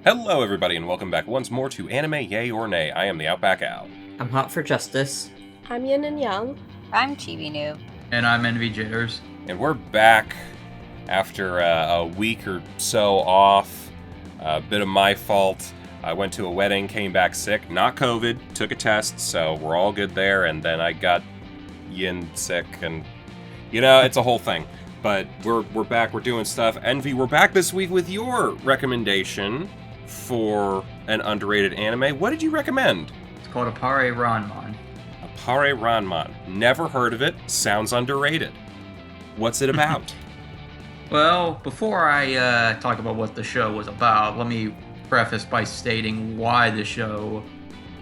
Hello, everybody, and welcome back once more to Anime Yay or Nay. I am the AYoN. I'm hot for justice. I'm Yin&Jung. I'm Chibi Noob. And I'm NVJers. And we're back after a week or so off. A bit of my fault. I went to a wedding, came back sick. Not COVID, took a test, so we're all good there. And then I got Yin sick, and, it's a whole thing. But we're back, we're doing stuff. Envy, we're back this week with your recommendation for an underrated anime. What did you recommend? It's called Appare-Ranman. Appare-Ranman. Never heard of it. Sounds underrated. What's it about? Well, before I talk about what the show was about, let me preface by stating why the show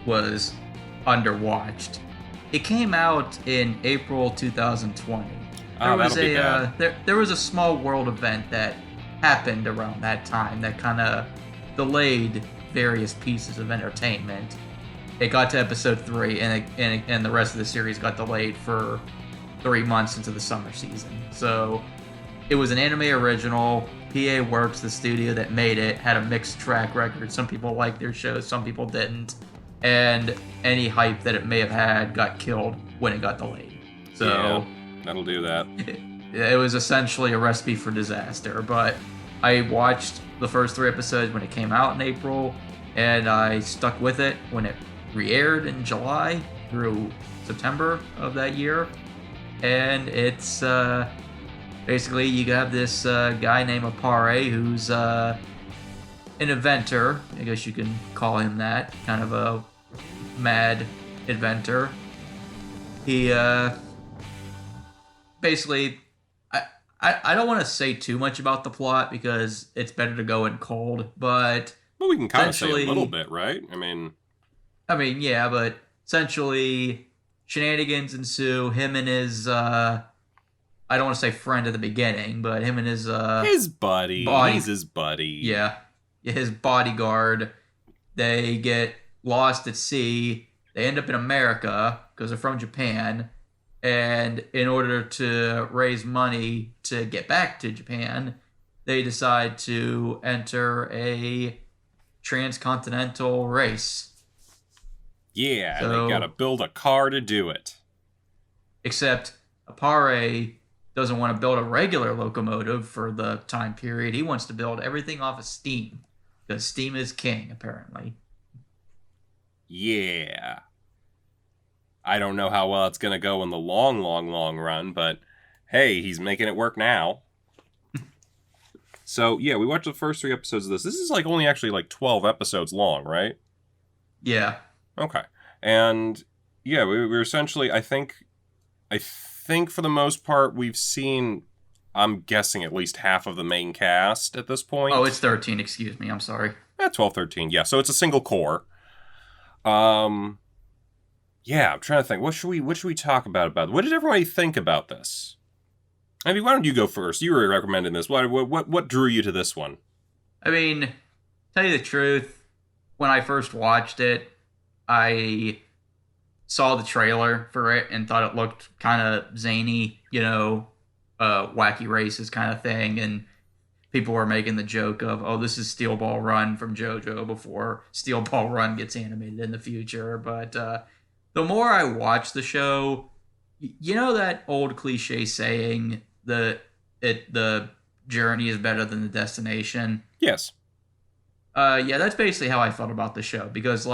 was underwatched. It came out in April 2020. There was a small world event that happened around that time that kind of delayed various pieces of entertainment. It got to episode 3, and the rest of the series got delayed for 3 months into the summer season. So it was an anime original. PA Works, the studio that made it, had a mixed track record. Some people liked their shows, some people didn't. And any hype that it may have had got killed when it got delayed. So yeah, that'll do that. It was essentially a recipe for disaster. But I watched the first 3 episodes when it came out in April, and I stuck with it when it re-aired in July through September of that year. And it's basically you have this guy named Appare who's an inventor. I guess you can call him that. Kind of a mad inventor. He basically, I don't want to say too much about the plot because it's better to go in cold, but we can kind of say a little bit, right? I mean, yeah, but essentially shenanigans ensue. Him and his, I don't want to say friend at the beginning, but him and his buddy. He's his buddy. Yeah, his bodyguard. They get lost at sea. They end up in America because they're from Japan. And in order to raise money to get back to Japan, they decide to enter a transcontinental race. Yeah, so, they gotta build a car to do it. Except Appare doesn't want to build a regular locomotive for the time period. He wants to build everything off of steam. Because steam is king, apparently. Yeah. I don't know how well it's going to go in the long run, but hey, he's making it work now. So, yeah, we watched the first 3 episodes of this. This is only actually 12 episodes long, right? Yeah. Okay. And, yeah, we're essentially, I think for the most part, we've seen, I'm guessing, at least half of the main cast at this point. Oh, it's 13, excuse me, I'm sorry. 12, 13, yeah. So it's a single core. Yeah, I'm trying to think. What should we talk about? What did everybody think about this? I mean, why don't you go first? You were recommending this. What drew you to this one? I mean, tell you the truth, when I first watched it, I saw the trailer for it and thought it looked kind of zany, wacky races kind of thing, and people were making the joke of, oh, this is Steel Ball Run from JoJo before Steel Ball Run gets animated in the future, but the more I watch the show, that old cliche saying that the journey is better than the destination? Yes. Yeah, that's basically how I felt about the show. Because,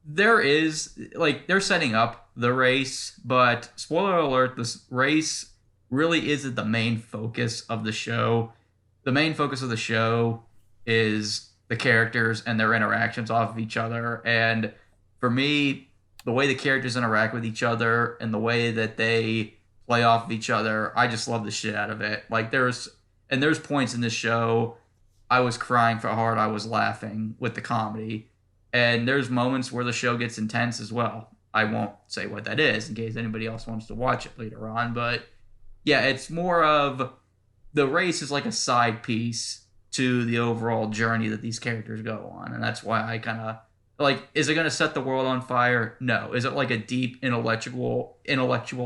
they're setting up the race, but spoiler alert, this race really isn't the main focus of the show. The main focus of the show is the characters and their interactions off of each other. And for me, the way the characters interact with each other and the way that they play off of each other, I just love the shit out of it. There's points in this show I was crying for how hard I was laughing with the comedy. And there's moments where the show gets intense as well. I won't say what that is in case anybody else wants to watch it later on. But yeah, it's more of the race is like a side piece to the overall journey that these characters go on. And that's why I kind of is it going to set the world on fire? No. Is it like a deep intellectual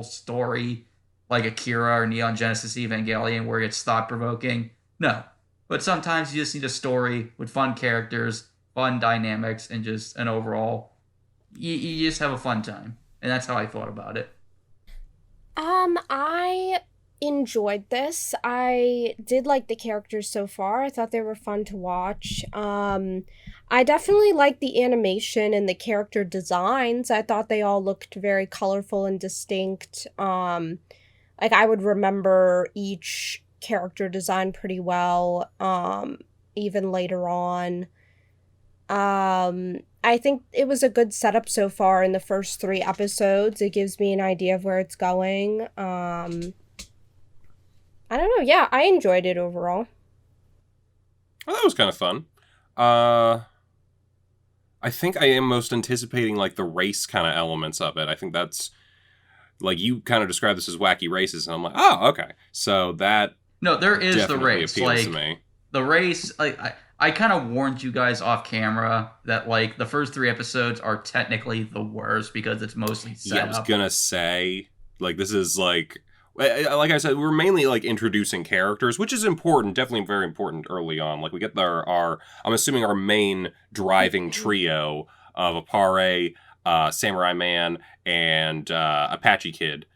story like Akira or Neon Genesis Evangelion where it's thought-provoking? No. But sometimes you just need a story with fun characters, fun dynamics, and just an overall, you just have a fun time. And that's how I thought about it. I enjoyed this. I did like the characters so far. I thought they were fun to watch. I definitely liked the animation and the character designs. I thought they all looked very colorful and distinct. Like I would remember each character design pretty well, even later on. I think it was a good setup so far in the first 3 episodes. It gives me an idea of where it's going. I don't know. Yeah, I enjoyed it overall. Well, that was kind of fun. I think I am most anticipating, like, the race kind of elements of it. I think that's, like, you kind of described this as wacky races, and I'm like, oh, okay. So that No, there is the definitely race. appeals Like to me. the race, like I kind of warned you guys off camera that like the first 3 episodes are technically the worst because it's mostly set Yeah, I was up. gonna say, like, this is, like I said, we're mainly, like, introducing characters, which is important, definitely very important early on. Like, we get our I'm assuming our main driving trio of Appare, Samurai Man, and Apache Kid.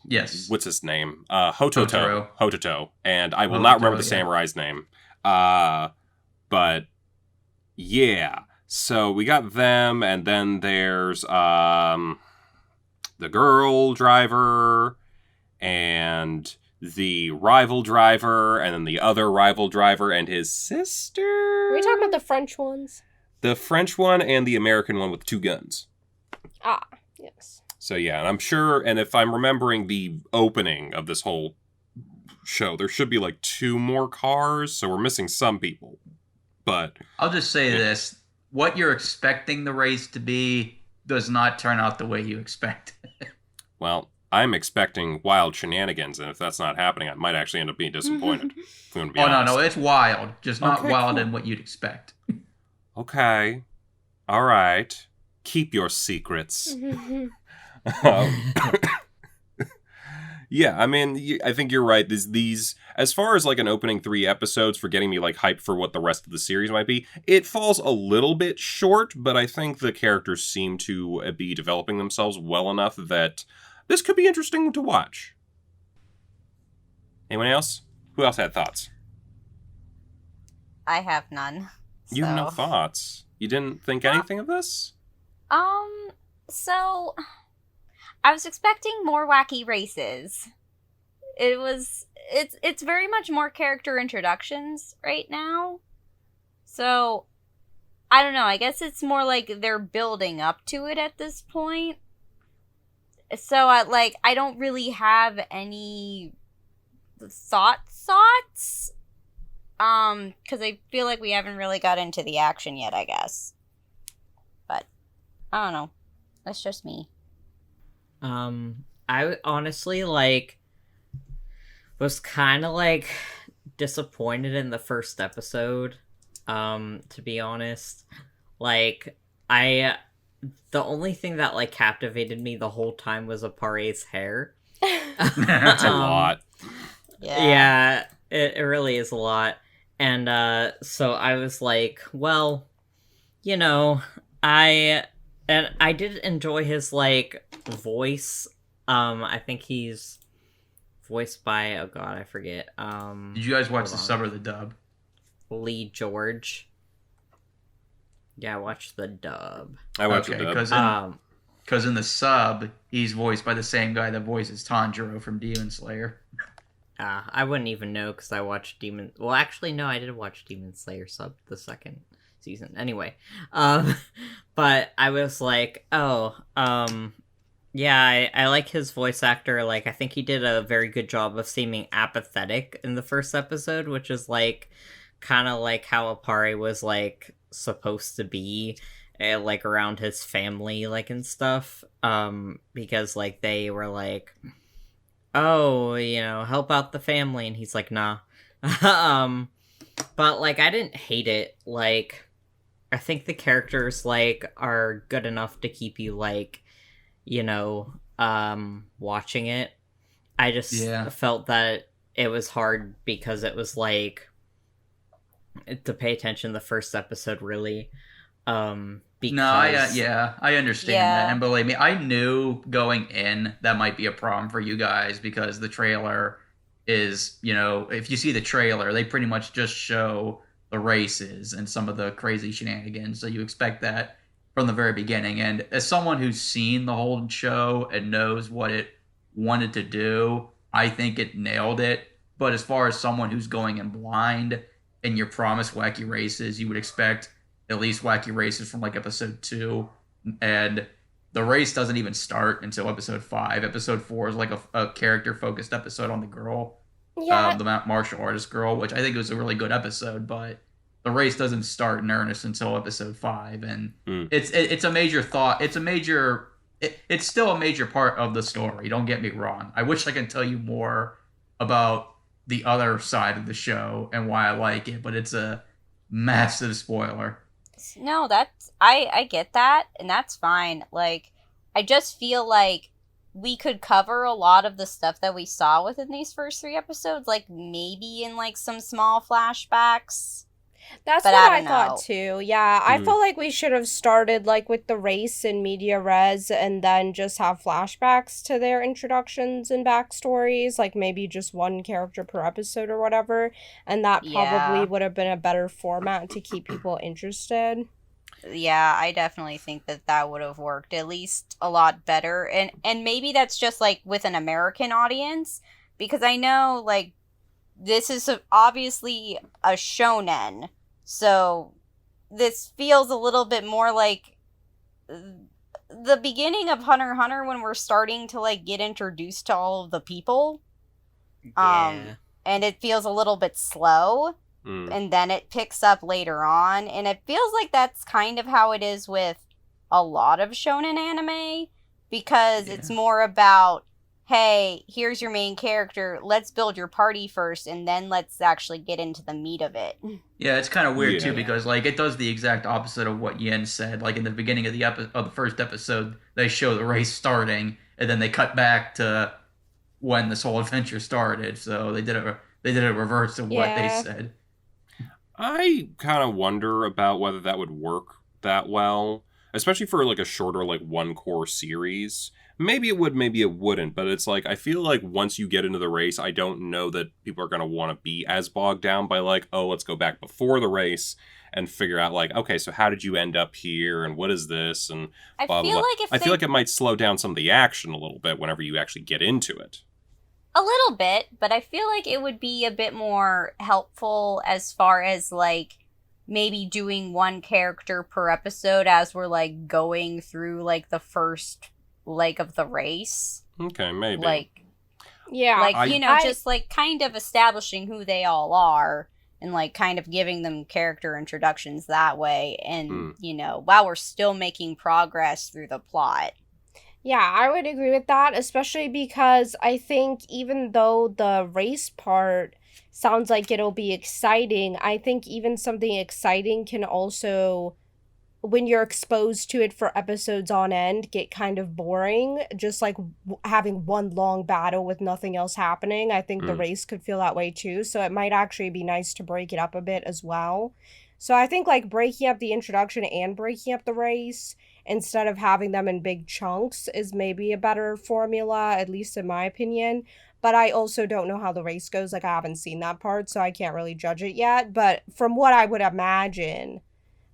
Yes. What's his name? Hototo. Hotaru. Hototo. And I will not remember the yeah. samurai's name. But yeah. So we got them, and then there's the girl driver and the rival driver, and then the other rival driver and his sister. Are we talking about the French ones? The French one and the American one with 2 guns. Ah, yes. So yeah, and I'm sure, and if I'm remembering the opening of this whole show, there should be like 2 more cars, so we're missing some people. But I'll just say this. What you're expecting the race to be does not turn out the way you expect. well, I'm expecting wild shenanigans, and if that's not happening, I might actually end up being disappointed. If I'm gonna be honest. No, it's wild. Just not Okay, wild cool. in what you'd expect. Okay. All right. Keep your secrets. Yeah, I mean, I think you're right. These, as far as like an opening 3 episodes for getting me like hyped for what the rest of the series might be, it falls a little bit short, but I think the characters seem to be developing themselves well enough that this could be interesting to watch. Anyone else? Who else had thoughts? I have none. You have no so- thoughts. You didn't think anything of this? So I was expecting more wacky races. It's very much more character introductions right now. So I don't know, I guess it's more like they're building up to it at this point. So I don't really have any thoughts. Because I feel like we haven't really got into the action yet, I guess. But I don't know. That's just me. I honestly, was kind of, disappointed in the first episode, to be honest. The only thing that, captivated me the whole time was Appare's hair. That's a lot. Yeah, it really is a lot. And, so I was like, well, I did enjoy his, voice. I think he's voiced by, oh god, I forget. Did you guys watch the hold sub or the dub? Lee George. Yeah, I watched the dub. I watched Okay, it. because in the sub, he's voiced by the same guy that voices Tanjiro from Demon Slayer. I wouldn't even know because I watched Demon... Well, actually, no, I did watch Demon Slayer sub the second season. Anyway. But I was like, yeah, I like his voice actor. I think he did a very good job of seeming apathetic in the first episode, which is, kind of like how Appare was, supposed to be, around his family, and stuff. Because, they were like, oh, help out the family, and he's like, nah. But, I didn't hate it. I think the characters, are good enough to keep you, watching it. I just felt that it was hard because it was to pay attention the first episode, really. Because... No, I understand Yeah. that. And believe me, I knew going in that might be a problem for you guys because the trailer is, if you see the trailer, they pretty much just show the races and some of the crazy shenanigans. So you expect that from the very beginning. And as someone who's seen the whole show and knows what it wanted to do, I think it nailed it. But as far as someone who's going in blind and you're promised wacky races, you would expect at least wacky races from like episode 2, and the race doesn't even start until episode 5. Episode 4 is like a character focused episode on the girl, Yeah, the martial artist girl, which I think was a really good episode, but the race doesn't start in earnest until episode 5, and it's a major thought. It's still a major part of the story. Don't get me wrong. I wish I could tell you more about the other side of the show and why I like it, but it's a massive spoiler. No, I get that, and that's fine. Like, I just feel like we could cover a lot of the stuff that we saw within these first 3 episodes, like maybe in like some small flashbacks. that's But what I I don't thought know. too. Yeah, I Mhm. felt like we should have started like with the race and media res and then just have flashbacks to their introductions and backstories, like maybe just one character per episode or whatever, and that probably Yeah. would have been a better format to keep people interested. Yeah, I definitely think that would have worked at least a lot better. And maybe that's just like with an American audience, because I know like this is obviously a shonen. So this feels a little bit more like the beginning of Hunter x Hunter when we're starting to like get introduced to all of the people. Yeah. And it feels a little bit slow. And then it picks up later on, and it feels like that's kind of how it is with a lot of shonen anime, because it's more about, hey, here's your main character, let's build your party first, and then let's actually get into the meat of it. Yeah, it's kind of weird too Yeah. because like it does the exact opposite of what Yen said. Like in the beginning of the first episode, they show the race starting, and then they cut back to when this whole adventure started. So they did a reverse of what they Yeah. said. I kind of wonder about whether that would work that well, especially for like a shorter, like one core series. Maybe it would, maybe it wouldn't, but it's like I feel like once you get into the race, I don't know that people are going to want to be as bogged down by like, oh, let's go back before the race and figure out like, okay, so how did you end up here and what is this and I blah, feel blah, blah. like if I they feel like it might slow down some of the action a little bit whenever you actually get into it. a little bit, but I feel like it would be a bit more helpful as far as like maybe doing one character per episode as we're like going through like the first leg of the race. Okay, maybe. Like Yeah. like just like kind of establishing who they all are and like kind of giving them character introductions that way, and while we're still making progress through the plot. Yeah, I would agree with that, especially because I think even though the race part sounds like it'll be exciting, I think even something exciting can also, when you're exposed to it for episodes on end, get kind of boring. Just like having one long battle with nothing else happening. I think the race could feel that way too, so it might actually be nice to break it up a bit as well. So I think like breaking up the introduction and breaking up the race instead of having them in big chunks is maybe a better formula, at least in my opinion. But I also don't know how the race goes. Like, I haven't seen that part, so I can't really judge it yet. But from what I would imagine,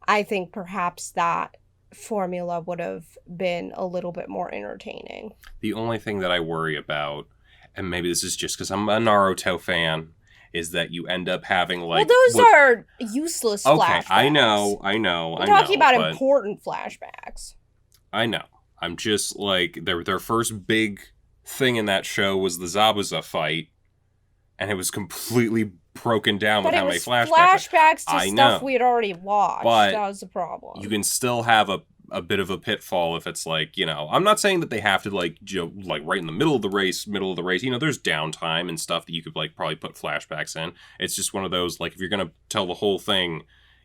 I think perhaps that formula would have been a little bit more entertaining. The only thing that I worry about, and maybe this is just because I'm a Naruto fan, is that you end up having like... Well, those are useless flashbacks. I know. I'm talking about but important flashbacks. I know. I'm just like, their first big thing in that show was the Zabuza fight, and it was completely broken down But with it how many was flashbacks. flashbacks to I stuff know. we had already watched. But that was the problem. You can still have a bit of a pitfall if it's like, I'm not saying that they have to like right in the middle of the race, there's downtime and stuff that you could like probably put flashbacks in. It's just one of those, like, if you're going to tell the whole thing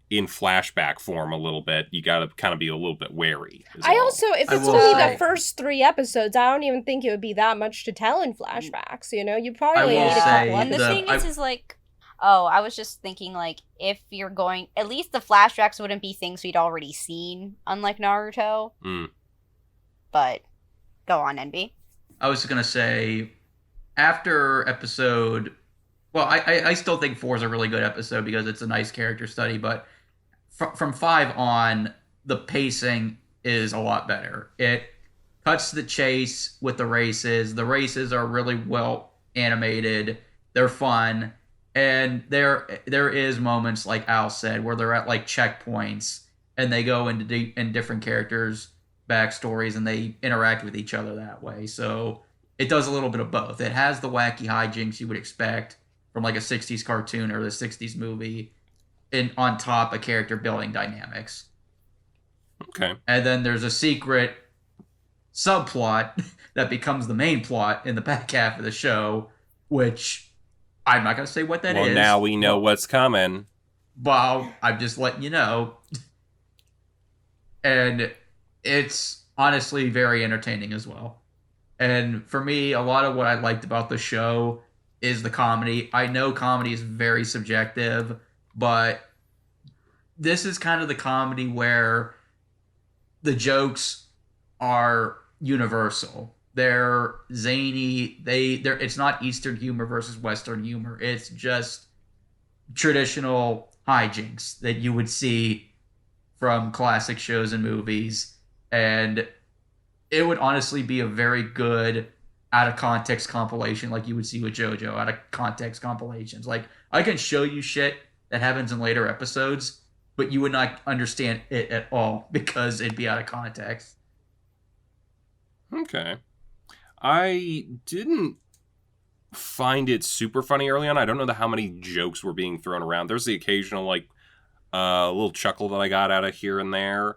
in flashback form a little bit, you got to kind of be a little bit wary. I also, if I it's will only say- the first 3 episodes, I don't even think it would be that much to tell in flashbacks, you I probably will need a say couple And the the- thing episodes. is like, Oh, I was just thinking, like, if you're going... At least the flashbacks wouldn't be things we'd already seen, unlike Naruto. But, go on, NB. I was going to say, after episode... Well, I still think 4 is a really good episode because it's a nice character study, but from 5 on, the pacing is a lot better. It cuts to the chase with the races. The races are really well animated. They're fun. And there is moments, like Al said, where they're at like checkpoints and they go into different characters' backstories and they interact with each other that way. So it does a little bit of both. It has the wacky hijinks you would expect from like a 60s cartoon or the 60s movie, and on top, a character building dynamics. Okay. And then there's a secret subplot that becomes the main plot in the back half of the show, which I'm not going to say what that is. Well, now we know what's coming. Well, I'm just letting you know. And it's honestly very entertaining as well. And for me, a lot of what I liked about the show is the comedy. I know comedy is very subjective, but this is kind of the comedy where the jokes are universal. They're zany. They're it's not Eastern humor versus Western humor. It's just traditional hijinks that you would see from classic shows and movies. And it would honestly be a very good out of context compilation, like you would see with JoJo, out of context compilations. Like, I can show you shit that happens in later episodes, but you would not understand it at all because it'd be out of context. Okay. I didn't find it super funny early on. I don't know how many jokes were being thrown around. There's the occasional, like, little chuckle that I got out of here and there.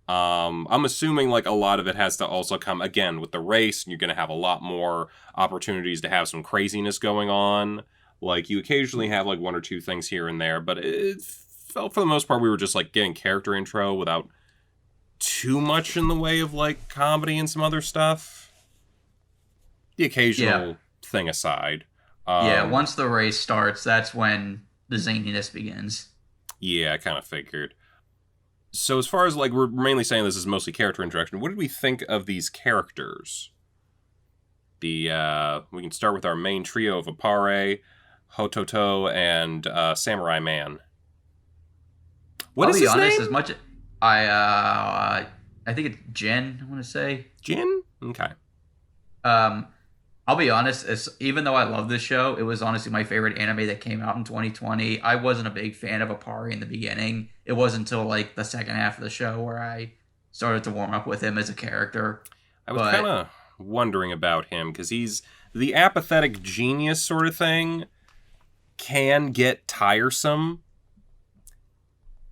I'm assuming, like, a lot of it has to also come, again, with the race, and you're going to have a lot more opportunities to have some craziness going on. Like, you occasionally have, like, 1 or 2 things here and there, but it felt, for the most part, we were just, like, getting character intro without too much in the way of, like, comedy and some other stuff. The occasional thing aside. Once the race starts, that's when the zaniness begins. Yeah, I kind of figured. So as far as, like, we're mainly saying this is mostly character introduction, what did we think of these characters? We can start with our main trio of Appare, Hototo, and Samurai Man. What is his name? I'll be honest, as much I think it's Jin, I want to say. Jin? Okay. I'll be honest, even though I love this show, it was honestly my favorite anime that came out in 2020. I wasn't a big fan of Appare in the beginning. It wasn't until like the second half of the show where I started to warm up with him as a character. I was kind of wondering about him, because he's the apathetic genius sort of thing can get tiresome.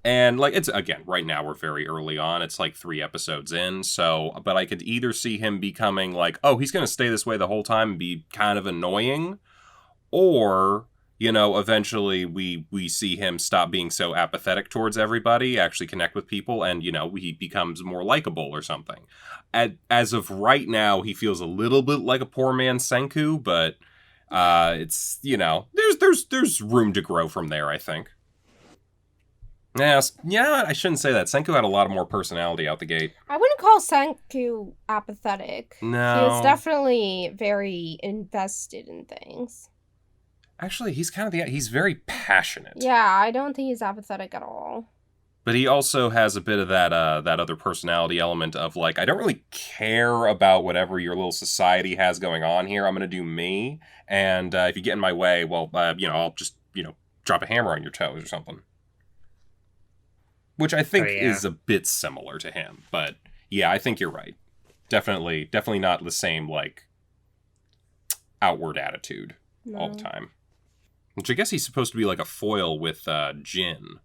And, like, it's, again, right now we're very early on. It's, like, 3 episodes in, so... But I could either see him becoming, like, oh, he's going to stay this way the whole time and be kind of annoying. Or, you know, eventually we see him stop being so apathetic towards everybody, actually connect with people, and, you know, he becomes more likable or something. As of right now, he feels a little bit like a poor man's Senku, but it's, you know, there's room to grow from there, I think. Yeah, I shouldn't say that. Senku had a lot more personality out the gate. I wouldn't call Senku apathetic. No. He was definitely very invested in things. Actually, he's kind of he's very passionate. Yeah, I don't think he's apathetic at all. But he also has a bit of that other personality element of, like, I don't really care about whatever your little society has going on here. I'm going to do me. And if you get in my way, well, you know, I'll just, you know, drop a hammer on your toes or something. Which I think is a bit similar to him. But, yeah, I think you're right. Definitely not the same, like, outward attitude all the time. Which I guess he's supposed to be like a foil with Jin.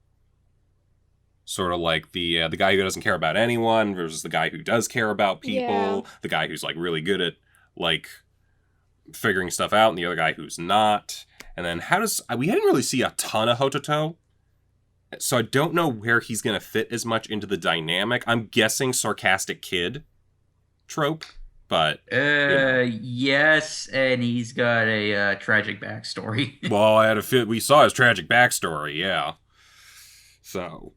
Sort of like the guy who doesn't care about anyone versus the guy who does care about people. Yeah. The guy who's, like, really good at, like, figuring stuff out, and the other guy who's not. And then we didn't really see a ton of Hototo. So I don't know where he's going to fit as much into the dynamic. I'm guessing sarcastic kid trope. But yes, and he's got a tragic backstory. well, I had a feel we saw his tragic backstory, yeah. So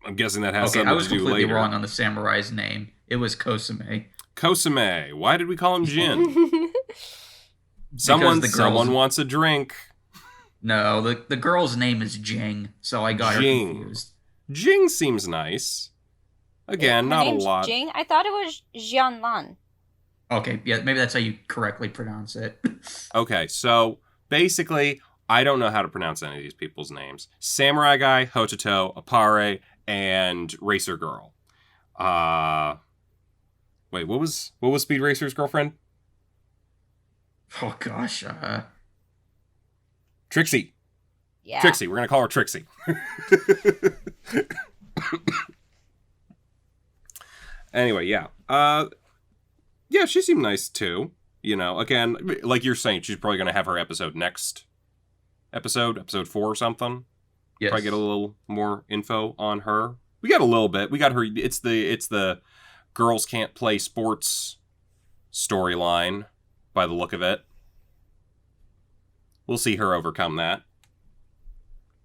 I'm guessing that has Okay, I something was to do completely later. wrong on the samurai's name. It was Kosume. Kosume. Why did we call him Jin? the girl's- Someone wants a drink. No, the girl's name is Jing, so I got her Jing. confused. Jing seems nice. Again, Her not a name's lot. Jing? I thought it was Jianlan. Okay, yeah, maybe that's how you correctly pronounce it. Okay, so basically, I don't know how to pronounce any of these people's names. Samurai Guy, Hototo, Appare, and Racer Girl. Wait, what was Speed Racer's girlfriend? Oh gosh, Trixie. Yeah. Trixie. We're gonna call her Trixie. Anyway, yeah. Yeah, she seemed nice too. You know, again, like you're saying, she's probably gonna have her episode next episode 4 or something. yes. Probably get a little more info on her. We got a little bit. We got her. It's the girls can't play sports storyline by the look of it. We'll see her overcome that.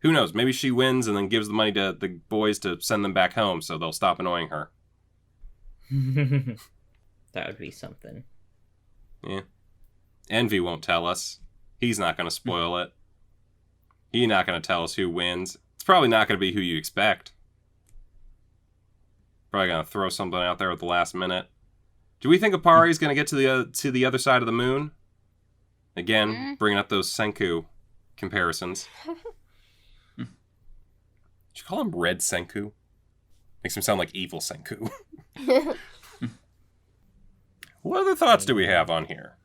Who knows? Maybe she wins and then gives the money to the boys to send them back home so they'll stop annoying her. That would be something. Yeah. Envy won't tell us. He's not going to spoil it. He's not going to tell us who wins. It's probably not going to be who you expect. Probably going to throw something out there at the last minute. Do we think Appari's going to get to the other side of the moon? Again, bringing up those Senku comparisons. Did you call him Red Senku? Makes him sound like evil Senku. What other thoughts do we have on here?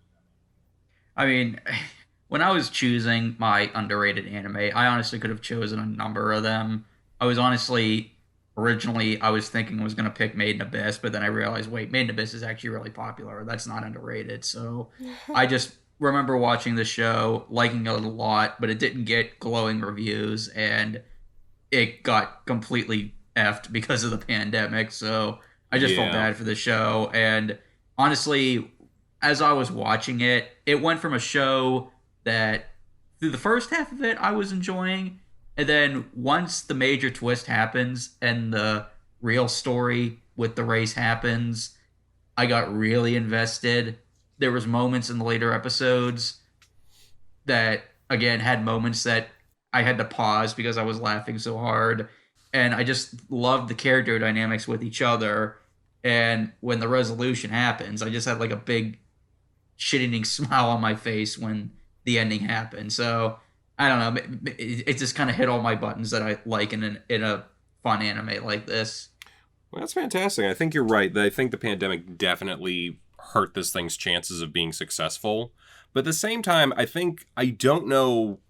I mean, when I was choosing my underrated anime, I honestly could have chosen a number of them. Originally, I was thinking I was going to pick Made in Abyss, but then I realized, wait, Made in Abyss is actually really popular. That's not underrated. So I just remember watching the show, liking it a lot, but it didn't get glowing reviews, and it got completely effed because of the pandemic. So I just felt bad for the show. And honestly, as I was watching it, it went from a show that through the first half of it I was enjoying, and then once the major twist happens and the real story with the race happens, I got really invested. There was moments in the later episodes that, again, had moments that I had to pause because I was laughing so hard. And I just loved the character dynamics with each other. And when the resolution happens, I just had like a big shit-eating smile on my face when the ending happened. So I don't know. It just kind of hit all my buttons that I like in a fun anime like this. Well, that's fantastic. I think you're right. I think the pandemic definitely hurt this thing's chances of being successful. But at the same time, I don't know,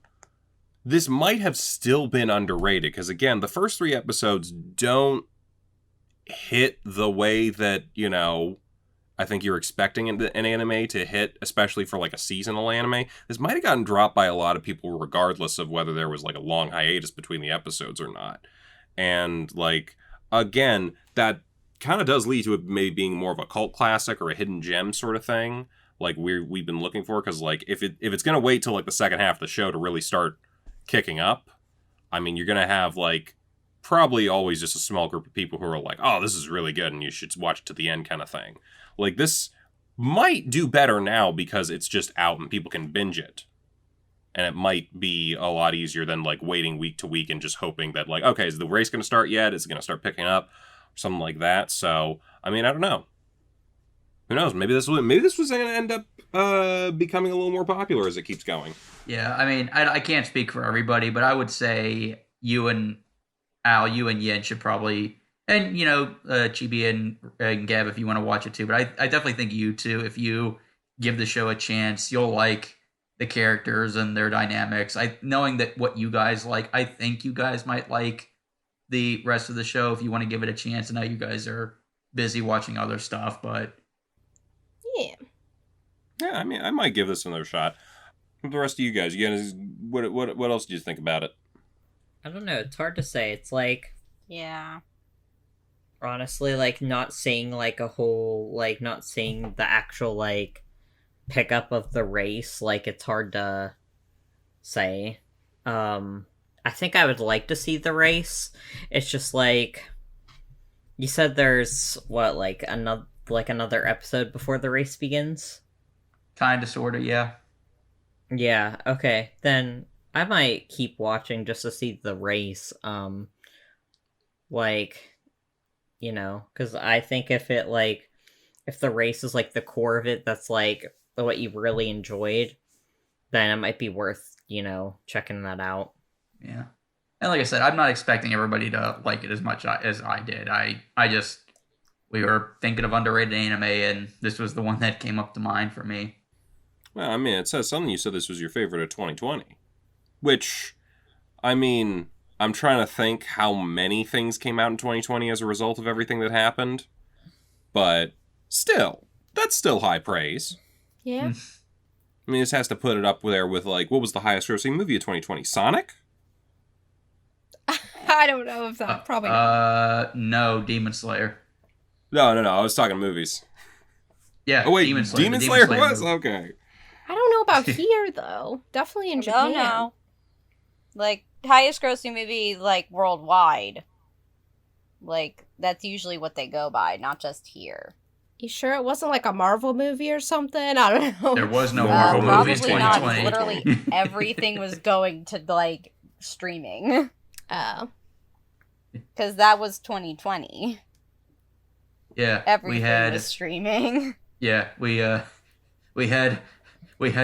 this might have still been underrated. Because again, the first 3 episodes don't hit the way that, you know, I think you're expecting an anime to hit, especially for like a seasonal anime. This might have gotten dropped by a lot of people regardless of whether there was like a long hiatus between the episodes or not. And like, again, that kind of does lead to it maybe being more of a cult classic or a hidden gem sort of thing, like we've been looking for. Because like, if it's gonna wait till like the second half of the show to really start kicking up, I mean, you're gonna have like probably always just a small group of people who are like, oh, this is really good and you should watch it to the end kind of thing. Like, this might do better now because it's just out and people can binge it. And it might be a lot easier than, like, waiting week to week and just hoping that, like, okay, is the race going to start yet? Is it going to start picking up? Or something like that. So, I mean, I don't know. Who knows? Maybe this was going to end up becoming a little more popular as it keeps going. Yeah, I mean, I can't speak for everybody, but I would say you and Al, you and Yin should probably... And, you know, Chibi and Gab, if you want to watch it too. But I definitely think you two, if you give the show a chance, you'll like the characters and their dynamics. Knowing that what you guys like, I think you guys might like the rest of the show if you want to give it a chance. I know you guys are busy watching other stuff, but... Yeah. Yeah, I mean, I might give this another shot. The rest of you guys, what else do you think about it? I don't know. It's hard to say. It's like... Yeah. Honestly, like, not seeing, like, a whole, like, not seeing the actual, like, pickup of the race, like, it's hard to say. I think I would like to see the race. It's just, like, you said there's, what, like, another episode before the race begins? Kinda, sorta, yeah. Yeah, okay. Then I might keep watching just to see the race. Like, because I think if the race is like the core of it, that's like what you really enjoyed, then it might be worth, checking that out. Yeah. And like I said, I'm not expecting everybody to like it as much as I did. We were thinking of underrated anime, and this was the one that came up to mind for me. Well, I mean, it says something. You said this was your favorite of 2020. Which, I mean, I'm trying to think how many things came out in 2020 as a result of everything that happened. But still, that's still high praise. Yeah. I mean, this has to put it up there with, like, what was the highest grossing movie of 2020? Sonic? I don't know if that probably not. No, Demon Slayer. No, I was talking movies. Yeah. Oh, wait, Demon Slayer. Demon The Slayer Slayer was? movie. Okay. I don't know about here though. Definitely in Japan. No. Like, highest grossing movie, like, worldwide. Like, that's usually what they go by, not just here. You sure it wasn't like a Marvel movie or something? I don't know. There was no Marvel movies Probably not. 2020. Literally everything was going to, like, streaming. Oh. Because that was 2020. Yeah. Everything was streaming. Yeah, we had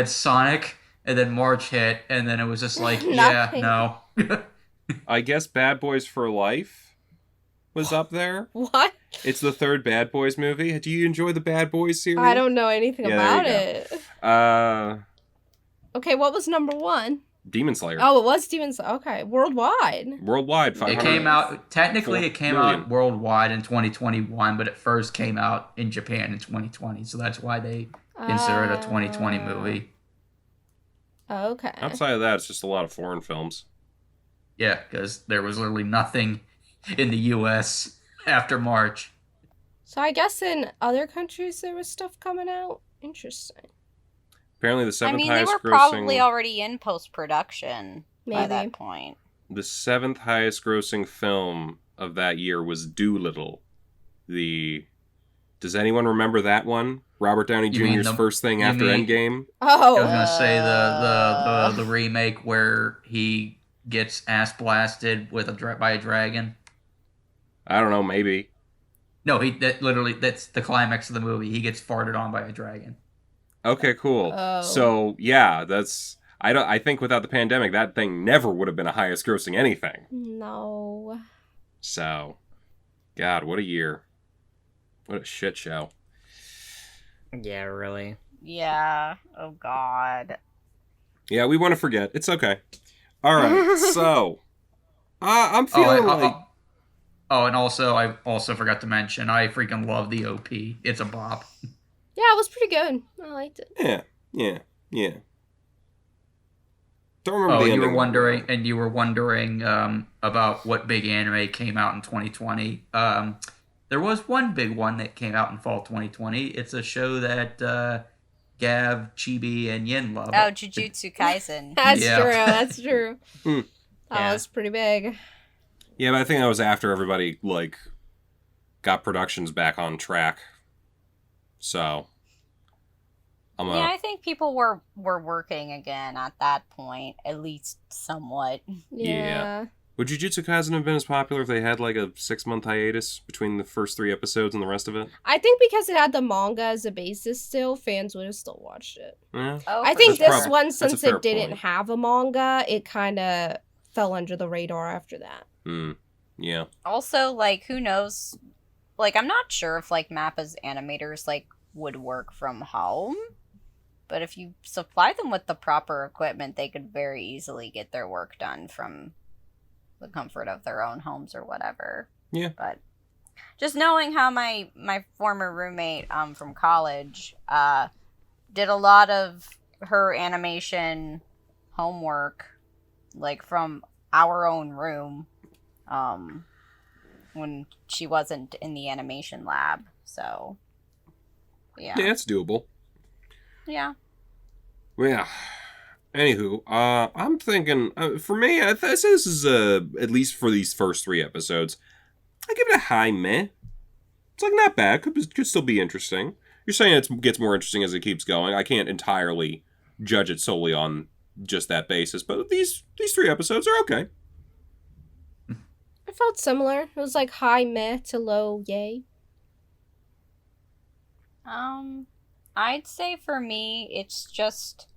Sonic, and then March hit, and then it was just like, yeah, Nothing. no. I guess Bad Boys for Life was up there. What? It's the third Bad Boys movie. Do you enjoy the Bad Boys series? I don't know anything Yeah, about there it. Okay, what was number one? Demon Slayer. Oh, it was Demon Slayer. Okay, worldwide. Worldwide, 500. It came out, technically it came million. out worldwide in 2021, but it first came out in Japan in 2020, so that's why they consider it a 2020 movie. Okay. Outside of that, it's just a lot of foreign films. Yeah, because there was literally nothing in the U.S. after March. So I guess in other countries there was stuff coming out. Interesting. Apparently, the I seventh mean, they highest were grossing. probably already in post-production by Maybe. that point. The seventh highest grossing film of that year was Doolittle. Does anyone remember that one? Robert Downey You mean Jr.'s first thing you after mean- Endgame? Oh. I was gonna say the remake where he gets ass blasted with by a dragon. I don't know, maybe. No, that's the climax of the movie. He gets farted on by a dragon. Okay, cool. Oh. So yeah, I think without the pandemic, that thing never would have been a highest grossing anything. No. So, God, what a year. What a shit show. Yeah, really. Yeah. Oh, God. Yeah, we want to forget. It's okay. All right, so I'm feeling like. And also, I also forgot to mention, I freaking love the OP. It's a bop. Yeah, it was pretty good. I liked it. Yeah. Don't remember the You ending. were wondering about what big anime came out in 2020. There was one big one that came out in fall 2020. It's a show that Gav, Chibi, and Yin love. Oh, Jujutsu Kaisen. That's Yeah. true. That's true. Hmm. That Yeah. was pretty big. Yeah, but I think that was after everybody got productions back on track. So, Yeah, I think people were working again at that point, at least somewhat. Yeah. would Jujutsu Kaisen have been as popular if they had a 6-month hiatus between the first 3 episodes and the rest of it? I think because it had the manga as a basis still, fans would have still watched it. Yeah. Oh, I for think That's this prob- one, that's a since fair it didn't point. have a manga, it kind of fell under the radar after that. Yeah. Also, who knows? I'm not sure if, Mappa's animators, would work from home. But if you supply them with the proper equipment, they could very easily get their work done from the comfort of their own homes or whatever. Yeah. But just knowing how my former roommate from college did a lot of her animation homework, from our own room, when she wasn't in the animation lab. So, yeah. Yeah, it's doable. Yeah. Yeah. Anywho, I'm thinking, for me, this is, at least for these first 3 episodes, I give it a high meh. It's like not bad, could still be interesting. You're saying it gets more interesting as it keeps going. I can't entirely judge it solely on just that basis, but these 3 episodes are okay. I felt similar. It was like high meh to low yay. I'd say for me, it's just,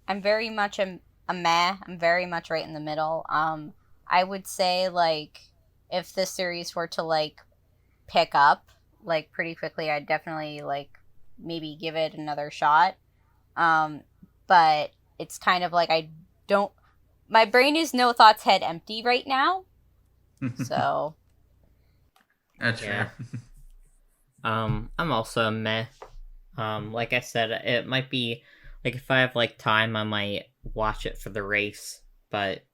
I'm very much a meh. I'm very much right in the middle. I would say, like, if this series were to, like, pick up, like, pretty quickly, I'd definitely, like, maybe give it another shot. But it's kind of like my brain is no thoughts head empty right now. So. That's Yeah. fair. I'm also a meh. Like I said, it might be, like, if I have, like, time, I might watch it for the race, but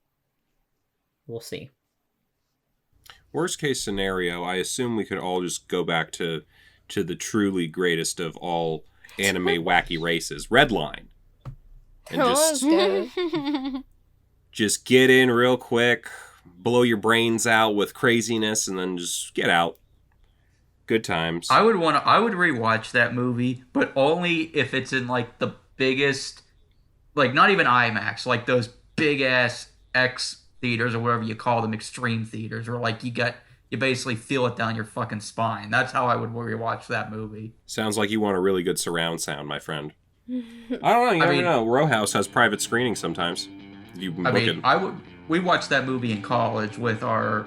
we'll see. Worst case scenario, I assume we could all just go back to the truly greatest of all anime wacky races, Redline. And That's good. just get in real quick, blow your brains out with craziness, and then just get out. Good times. I would rewatch that movie, but only if it's in like the biggest, like not even IMAX, like those big ass X theaters or whatever you call them, extreme theaters, where like you basically feel it down your fucking spine. That's how I would rewatch that movie. Sounds like you want a really good surround sound, my friend. I don't know. You never know. Row House has private screening sometimes. We watched that movie in college with our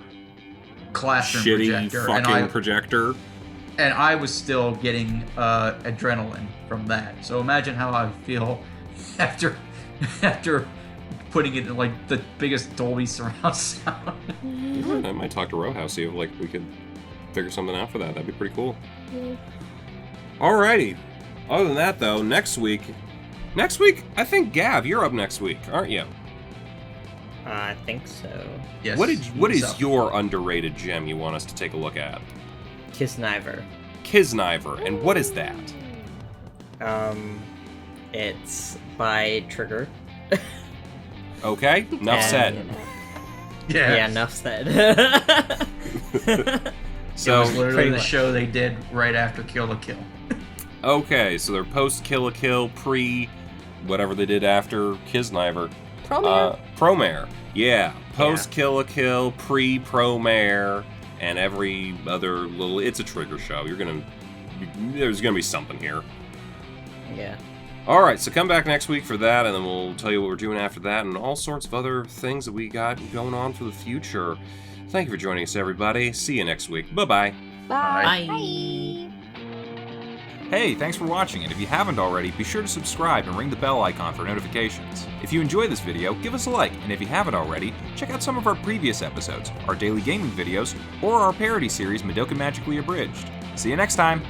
classroom shitty projector, fucking projector. And I was still getting adrenaline from that. So imagine how I feel after putting it in like the biggest Dolby surround sound. I might talk to Row House, see if like we could figure something out for that. That'd be pretty cool. Alrighty. Other than that, though, next week, I think Gav, you're up next week, aren't you? I think so. Yes. What is your underrated gem you want us to take a look at? Kisniver. Kisniver, and what is that? It's by Trigger. Okay, enough said. Yeah, enough said. So it was literally the show they did right after Kill la Kill. Okay, so they're post Kill la Kill, pre whatever they did after Kisniver. Promare. Yeah, post Kill la Kill, pre Promare, and every other little. It's a Trigger show. There's gonna be something here. Yeah. All right, so come back next week for that, and then we'll tell you what we're doing after that, and all sorts of other things that we got going on for the future. Thank you for joining us, everybody. See you next week. Bye-bye. Bye. Bye. Hey, thanks for watching, and if you haven't already, be sure to subscribe and ring the bell icon for notifications. If you enjoy this video, give us a like, and if you haven't already, check out some of our previous episodes, our daily gaming videos, or our parody series Madoka Magically Abridged. See you next time!